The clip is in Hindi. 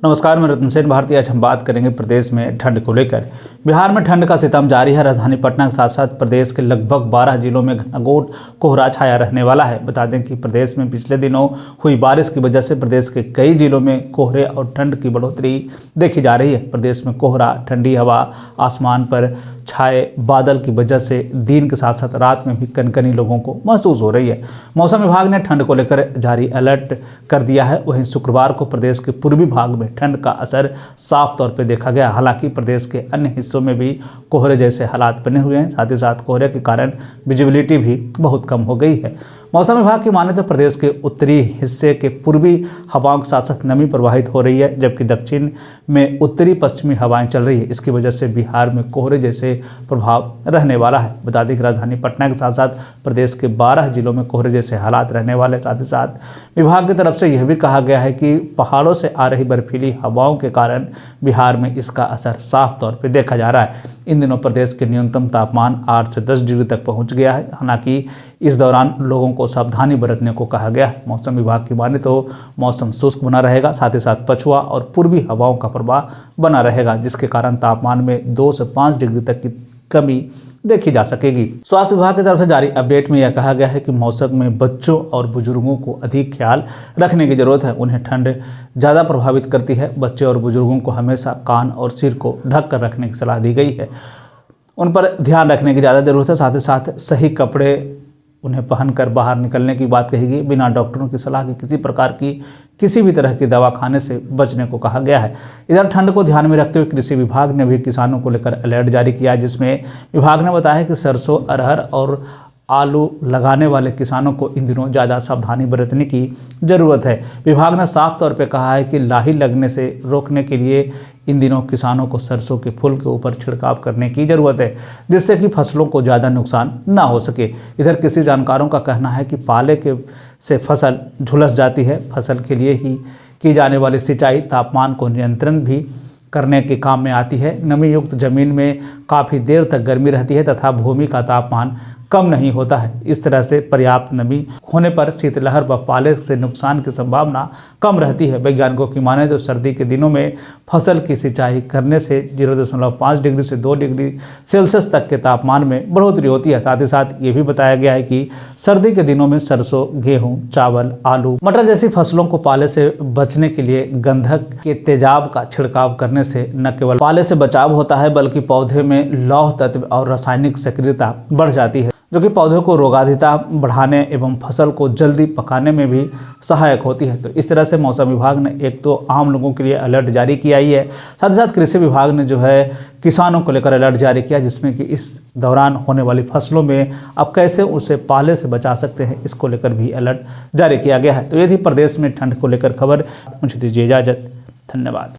नमस्कार, मैं रतन सेन भारती। आज हम बात करेंगे प्रदेश में ठंड को लेकर। बिहार में ठंड का सितम जारी है। राजधानी पटना के साथ साथ प्रदेश के लगभग 12 जिलों में घनघोर कोहरा छाया रहने वाला है। बता दें कि प्रदेश में पिछले दिनों हुई बारिश की वजह से प्रदेश के कई जिलों में कोहरे और ठंड की बढ़ोतरी देखी जा रही है। प्रदेश में कोहरा, ठंडी हवा, आसमान पर छाए बादल की वजह से दिन के साथ साथ रात में भी कनकनी लोगों को महसूस हो रही है। मौसम विभाग ने ठंड को लेकर जारी अलर्ट कर दिया है। वहीं शुक्रवार को प्रदेश के पूर्वी भाग में ठंड का असर साफ तौर पे देखा गया। हालांकि प्रदेश के अन्य हिस्सों में भी कोहरे जैसे हालात बने हुए हैं। साथ ही साथ कोहरे के कारण विजिबिलिटी भी बहुत कम हो गई है। मौसम विभाग की माने तो प्रदेश के उत्तरी हिस्से के पूर्वी हवाओं के साथ साथ नमी प्रवाहित हो रही है, जबकि दक्षिण में उत्तरी पश्चिमी हवाएं चल रही है। इसकी वजह से बिहार में कोहरे जैसे प्रभाव रहने वाला है। बता दें कि राजधानी पटना के साथ साथ प्रदेश के 12 जिलों में कोहरे जैसे हालात रहने वाले। साथ ही साथ विभाग की तरफ से यह भी कहा गया है कि पहाड़ों से आ रही बर्फीली हवाओं के कारण बिहार में इसका असर साफ तौर पर देखा जा रहा है। इन दिनों प्रदेश के न्यूनतम तापमान 8 से 10 डिग्री तक पहुंच गया है। हालांकि इस दौरान लोगों को सावधानी बरतने को कहा गया है। मौसम विभाग की माने तो मौसम शुष्क बना रहेगा। साथ ही साथ पछुआ और पूर्वी हवाओं का प्रवाह बना रहेगा, जिसके कारण तापमान में 2 से 5 डिग्री तक की कमी देखी जा सकेगी। स्वास्थ्य विभाग की तरफ से जारी अपडेट में यह कहा गया है कि मौसम में बच्चों और बुजुर्गों को अधिक ख्याल रखने की जरूरत है। उन्हें ठंड ज़्यादा प्रभावित करती है। बच्चे और बुजुर्गों को हमेशा कान और सिर को ढक कर रखने की सलाह दी गई है। उन पर ध्यान रखने की ज़्यादा ज़रूरत है। साथ ही साथ सही कपड़े उन्हें पहनकर बाहर निकलने की बात कही गई। बिना डॉक्टरों की सलाह के किसी प्रकार की किसी भी तरह की दवा खाने से बचने को कहा गया है। इधर ठंड को ध्यान में रखते हुए कृषि विभाग ने भी किसानों को लेकर अलर्ट जारी किया है, जिसमें विभाग ने बताया कि सरसों, अरहर और आलू लगाने वाले किसानों को इन दिनों ज़्यादा सावधानी बरतने की ज़रूरत है। विभाग ने साफ तौर पे कहा है कि लाही लगने से रोकने के लिए इन दिनों किसानों को सरसों के फूल के ऊपर छिड़काव करने की ज़रूरत है, जिससे कि फसलों को ज़्यादा नुकसान ना हो सके। इधर कृषि जानकारों का कहना है कि पाले के से फसल झुलस जाती है। फसल के लिए ही की जाने वाली सिंचाई तापमान को नियंत्रण भी करने के काम में आती है। नमी युक्त जमीन में काफ़ी देर तक गर्मी रहती है तथा भूमि का तापमान कम नहीं होता है। इस तरह से पर्याप्त नमी होने पर शीतलहर व पाले से नुकसान की संभावना कम रहती है। वैज्ञानिकों की माने तो सर्दी के दिनों में फसल की सिंचाई करने से 0.5 डिग्री से 2 डिग्री सेल्सियस तक के तापमान में बढ़ोतरी होती है। साथ ही साथ ये भी बताया गया है कि सर्दी के दिनों में सरसों, गेहूँ, चावल, आलू, मटर जैसी फसलों को पाले से बचने के लिए गंधक के तेजाब का छिड़काव करने से न केवल पाले से बचाव होता है, बल्कि पौधे में लौह तत्व और रासायनिक सक्रियता बढ़ जाती है, जो कि पौधों को रोगादिता बढ़ाने एवं फसल को जल्दी पकाने में भी सहायक होती है। तो इस तरह से मौसम विभाग ने एक तो आम लोगों के लिए अलर्ट जारी किया ही है, साथ ही साथ कृषि विभाग ने जो है किसानों को लेकर अलर्ट जारी किया, जिसमें कि इस दौरान होने वाली फसलों में अब कैसे उसे पाले से बचा सकते हैं, इसको लेकर भी अलर्ट जारी किया गया है। तो ये थी प्रदेश में ठंड को लेकर खबर। मुझे दीजिए इजाज़त। धन्यवाद।